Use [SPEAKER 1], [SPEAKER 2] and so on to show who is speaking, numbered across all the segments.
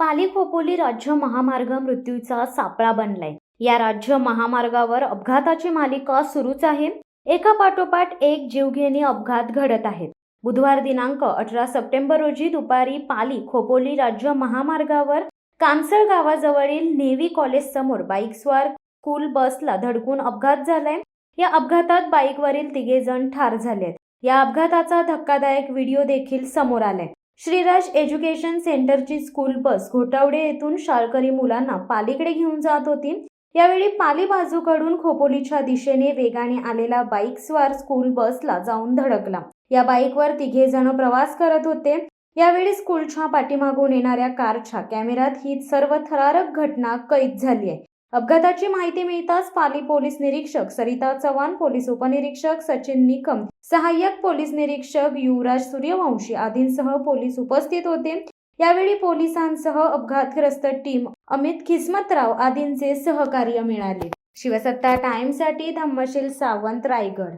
[SPEAKER 1] पाली खोपोली राज्य महामार्ग मृत्यूचा सापळा बनलाय। या राज्य महामार्गावर अपघाताची मालिका सुरूच आहे। एका पाठोपाठ एक जीवघेणी अपघात घडत आहेत। बुधवार दिनांक 18 सप्टेंबर रोजी दुपारी पाली खोपोली राज्य महामार्गावर कांसळ गावाजवळील नेव्ही कॉलेज समोर बाईकस्वार स्कूल बसला धडकून अपघात झालाय। या अपघातात बाईकवरील तिघेजण ठार झालेत। या अपघाताचा धक्कादायक व्हिडिओ देखील समोर आलाय। श्रीराज एज्युकेशन सेंटरची स्कूल बस घोटावडे येथून शाळकरी मुलांना पालीकडे घेऊन जात होती। यावेळी पाली बाजूकडून खोपोलीच्या दिशेने वेगाने आलेला बाईकस्वार स्कूल बसला जाऊन धडकला। या बाईकवर तिघे जण प्रवास करत होते। यावेळी स्कूलच्या पाठीमागून येणाऱ्या कारच्या कॅमेऱ्यात ही सर्व थरारक घटना कैद झाली आहे। अपघाताची माहिती मिळताच पाली पोलीस निरीक्षक सरिता चव्हाण, पोलीस उपनिरीक्षक सचिन निकम, सहाय्यक पोलीस निरीक्षक युवराज सूर्यवंशी आदींसह पोलीस उपस्थित होते। यावेळी पोलिसांसह अपघातग्रस्त टीम अमित खिस्मतराव आदींचे सहकार्य मिळाले। शिवसत्ता टाइम्ससाठी धम्मशील सावंत, रायगड।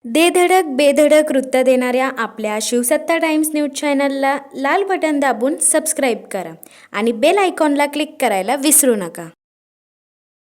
[SPEAKER 1] दे धडक बेधडक वृत्त देणाऱ्या आपल्या शिवसत्ता टाइम्स न्यूज चॅनलला लाल बटन दाबून सबस्क्राईब करा आणि बेल आयकॉनला क्लिक करायला विसरू नका।